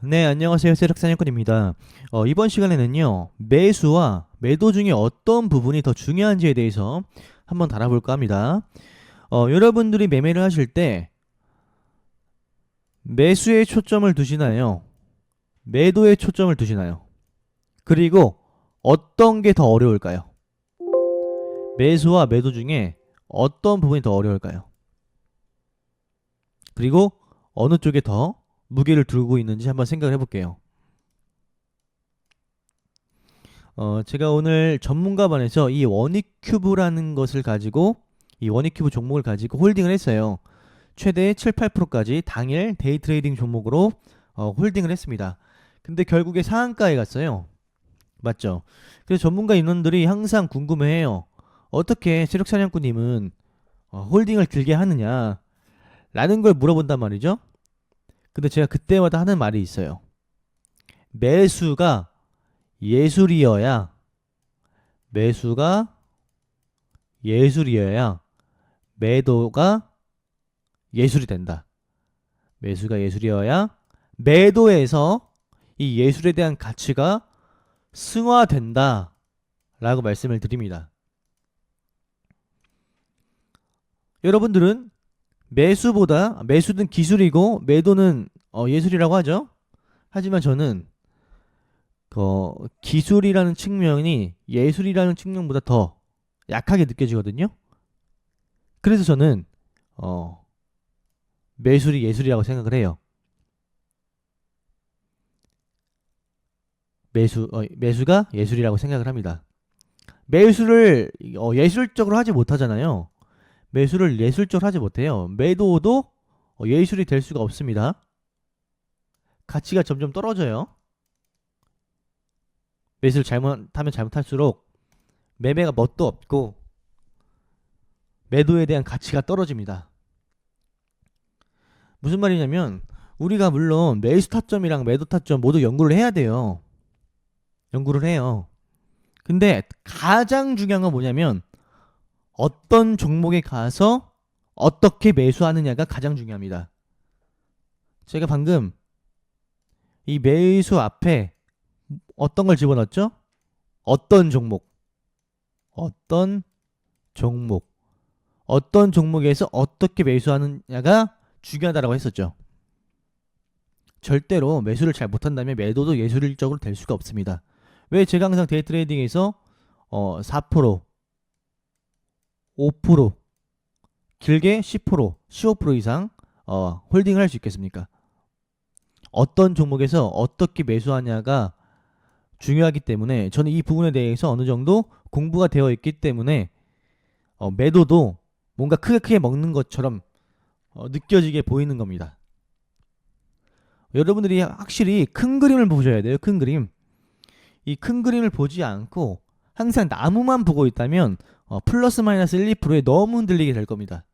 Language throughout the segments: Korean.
네, 안녕하세요. 세력사냥꾼입니다. 이번 시간에는요, 매수와 매도 중에 어떤 부분이 더 중요한지에 대해서 한번 다뤄볼까 합니다. 여러분들이 매매를 하실 때 매수에 초점을 두시나요? 매도에 초점을 두시나요? 그리고 어떤 게 더 어려울까요? 매수와 매도 중에 어떤 부분이 더 어려울까요? 그리고 어느 쪽에 더 무게를 두고 있는지 한번 생각을 해볼게요. 제가 오늘 전문가반에서 이 원익큐브라는 것을 가지고 이 원익큐브 종목을 가지고 홀딩을 했어요. 최대 7, 8%까지 당일 데이 트레이딩 종목으로 홀딩을 했습니다. 근데 결국에 상한가에 갔어요. 맞죠? 그래서 전문가 인원들이 항상 궁금해해요. 어떻게 세력사냥꾼님은 홀딩을 길게 하느냐 라는 걸 물어본단 말이죠. 근데 제가 그때마다 하는 말이 있어요. 매수가 예술이어야 매수가 예술이어야 매도가 예술이 된다. 매수가 예술이어야 매도에서 이 예술에 대한 가치가 승화된다. 라고 말씀을 드립니다. 여러분들은 매수는 기술이고 매도는 예술이라고 하죠. 하지만 저는 기술이라는 측면이 예술이라는 측면보다 더 약하게 느껴지거든요. 그래서 저는 어, 매술이 예술이라고 생각을 해요. 매수가 예술이라고 생각을 합니다. 매수를 예술적으로 하지 못하잖아요. 매수를 예술적으로 하지 못해요. 매도도 예술이 될 수가 없습니다. 가치가 점점 떨어져요. 매수를 잘못하면 잘못할수록 매매가 멋도 없고 매도에 대한 가치가 떨어집니다. 무슨 말이냐면 우리가 물론 매수 타점이랑 매도 타점 모두 연구를 해야 돼요. 연구를 해요. 근데 가장 중요한 건 뭐냐면 어떤 종목에 가서 어떻게 매수하느냐가 가장 중요합니다. 제가 방금 이 매수 앞에 어떤 걸 집어넣었죠? 어떤 종목, 어떤 종목, 어떤 종목에서 어떻게 매수하느냐가 중요하다라고 했었죠. 절대로 매수를 잘 못한다면 매도도 예술적으로 될 수가 없습니다. 왜 제가 항상 데이 트레이딩에서 4%, 5%, 길게 10%, 15% 이상 홀딩을 할 수 있겠습니까? 어떤 종목에서 어떻게 매수하냐가 중요하기 때문에 저는 이 부분에 대해서 어느 정도 공부가 되어 있기 때문에 매도도 뭔가 크게 먹는 것처럼 느껴지게 보이는 겁니다. 여러분들이 확실히 큰 그림을 보셔야 돼요. 큰 그림. 이 큰 그림을 보지 않고 항상 나무만 보고 있다면 플러스 마이너스 1, 2%에 너무 흔들리게 될 겁니다.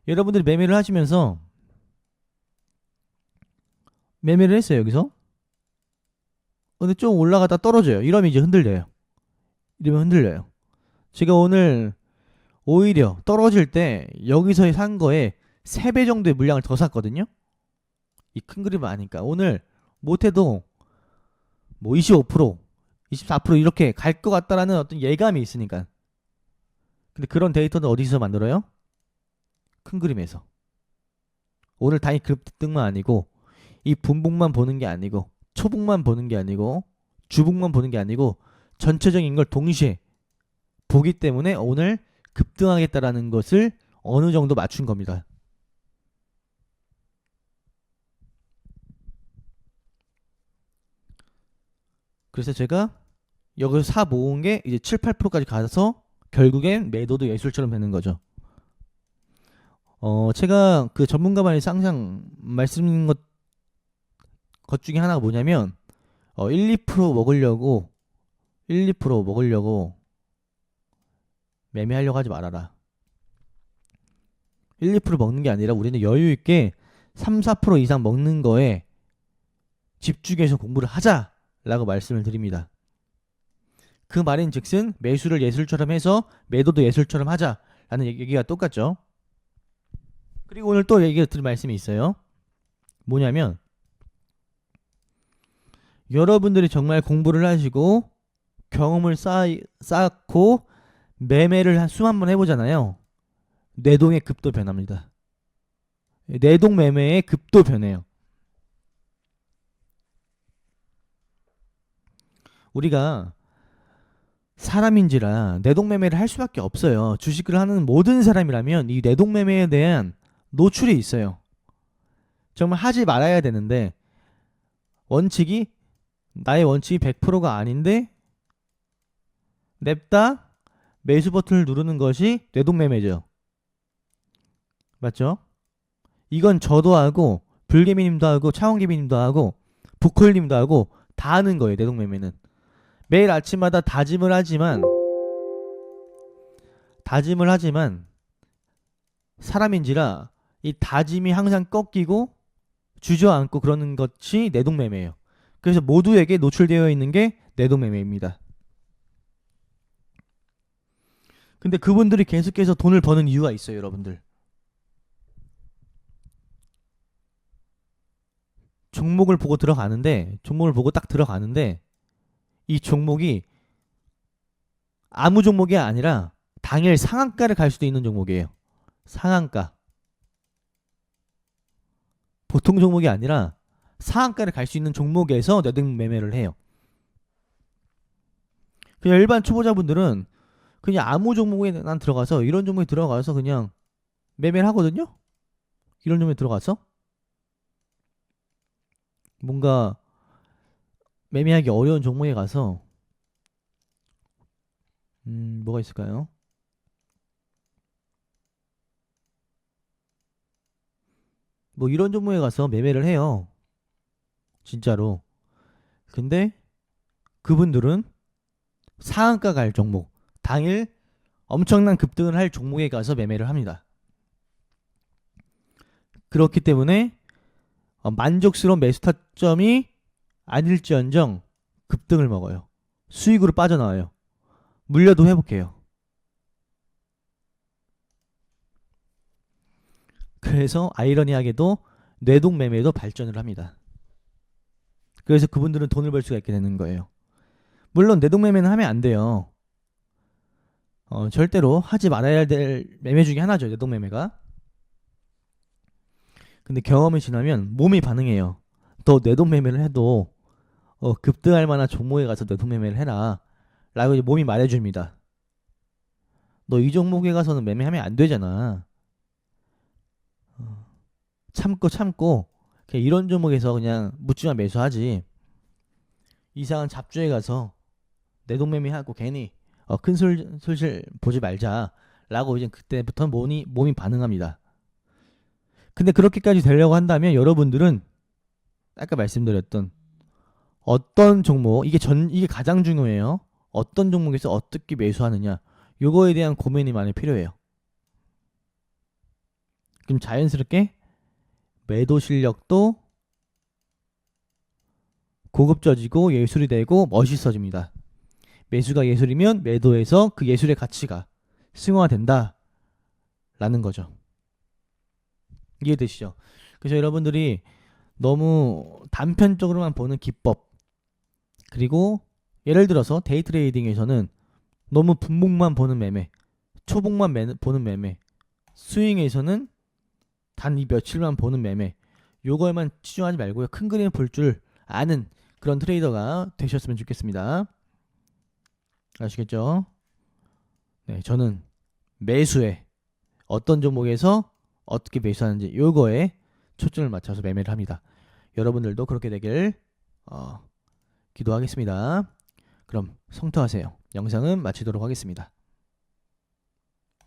여러분들이 매매를 하시면서 매매를 했어요. 여기서. 근데 좀 올라가다 떨어져요. 이러면 이제 흔들려요. 이러면 흔들려요. 제가 오늘 오히려 떨어질 때 여기서 산 거에 3배 정도의 물량을 더 샀거든요. 이 큰 그림을 아니까 오늘 못해도 뭐 25%, 24% 이렇게 갈 것 같다라는 어떤 예감이 있으니까. 근데 그런 데이터는 어디서 만들어요? 큰 그림에서. 오늘 단위 급등만 아니고 이 분봉만 보는 게 아니고 초봉만 보는 게 아니고 주봉만 보는 게 아니고 전체적인 걸 동시에 보기 때문에 오늘 급등하겠다라는 것을 어느 정도 맞춘 겁니다. 그래서 제가 여기서 사 모은 게 이제 7, 8%까지 가서 결국엔 매도도 예술처럼 되는 거죠. 제가 그 전문가만이 항상 말씀드린 것 중에 하나가 뭐냐면 1, 2% 먹으려고 1, 2% 먹으려고 매매하려고 하지 말아라. 1, 2% 먹는 게 아니라 우리는 여유 있게 3, 4% 이상 먹는 거에 집중해서 공부를 하자라고 말씀을 드립니다. 그 말인 즉슨 매수를 예술처럼 해서 매도도 예술처럼 하자라는 얘기가 똑같죠. 그리고 오늘 또 얘기 드릴 말씀이 있어요. 뭐냐면 여러분들이 정말 공부를 하시고 경험을 쌓고 매매를 한 수만 번 해보잖아요. 뇌동의 급도 변합니다. 뇌동 매매의 급도 변해요. 우리가 사람인지라 뇌동매매를 할 수밖에 없어요. 주식을 하는 모든 사람이라면 이 뇌동매매에 대한 노출이 있어요. 정말 하지 말아야 되는데 원칙이 나의 원칙이 100%가 아닌데 냅다 매수 버튼을 누르는 것이 뇌동매매죠. 맞죠? 이건 저도 하고 불개미님도 하고 차원개미님도 하고 부콜님도 하고 다 하는 거예요. 뇌동매매는 매일 아침마다 다짐을 하지만 사람인지라 이 다짐이 항상 꺾이고 주저앉고 그러는 것이 뇌동매매예요. 그래서 모두에게 노출되어 있는 게 뇌동매매입니다. 근데 그분들이 계속해서 돈을 버는 이유가 있어요, 여러분들. 종목을 보고 딱 들어가는데 이 종목이 아무 종목이 아니라 당일 상한가를 갈 수도 있는 종목이에요. 상한가. 보통 종목이 아니라 상한가를 갈 수 있는 종목에서 뇌동매매를 해요. 그냥 일반 초보자분들은 그냥 아무 종목에 난 들어가서 이런 종목에 들어가서 그냥 매매를 하거든요. 이런 종목에 들어가서 뭔가 매매하기 어려운 종목에 가서 뭐가 있을까요? 뭐 이런 종목에 가서 매매를 해요. 진짜로. 근데 그분들은 상한가 갈 종목, 당일 엄청난 급등을 할 종목에 가서 매매를 합니다. 그렇기 때문에 만족스러운 매수 타점이 아닐지언정 급등을 먹어요. 수익으로 빠져나와요. 물려도 회복해요. 그래서 아이러니하게도 뇌동매매도 발전을 합니다. 그래서 그분들은 돈을 벌 수가 있게 되는 거예요. 물론 뇌동매매는 하면 안 돼요. 절대로 하지 말아야 될 매매 중에 하나죠. 뇌동매매가. 근데 경험이 지나면 몸이 반응해요. 너 뇌동매매를 해도 급등할 만한 종목에 가서 뇌동매매를 해라 라고 이제 몸이 말해줍니다. 너 이 종목에 가서는 매매하면 안 되잖아. 참고 그냥 이런 종목에서 그냥 묻지마 매수하지. 이상한 잡주에 가서 뇌동매매하고 괜히 큰 술실 보지 말자 라고 이제 그때부터 몸이 반응합니다. 근데 그렇게까지 되려고 한다면 여러분들은 아까 말씀드렸던 어떤 종목, 이게 가장 중요해요. 어떤 종목에서 어떻게 매수하느냐, 요거에 대한 고민이 많이 필요해요. 그럼 자연스럽게 매도 실력도 고급져지고 예술이 되고 멋있어집니다. 매수가 예술이면 매도에서 그 예술의 가치가 승화된다 라는 거죠. 이해되시죠? 그래서 여러분들이 너무 단편적으로만 보는 기법, 그리고 예를 들어서 데이 트레이딩에서는 너무 분봉만 보는 매매, 초봉만 보는 매매, 스윙에서는 단 이 며칠만 보는 매매, 요거에만 치중하지 말고요. 큰 그림 볼 줄 아는 그런 트레이더가 되셨으면 좋겠습니다. 아시겠죠? 네, 저는 매수에 어떤 종목에서 어떻게 매수하는지 요거에 초점을 맞춰서 매매를 합니다. 여러분들도 그렇게 되길 기도하겠습니다. 그럼 성투하세요. 영상은 마치도록 하겠습니다.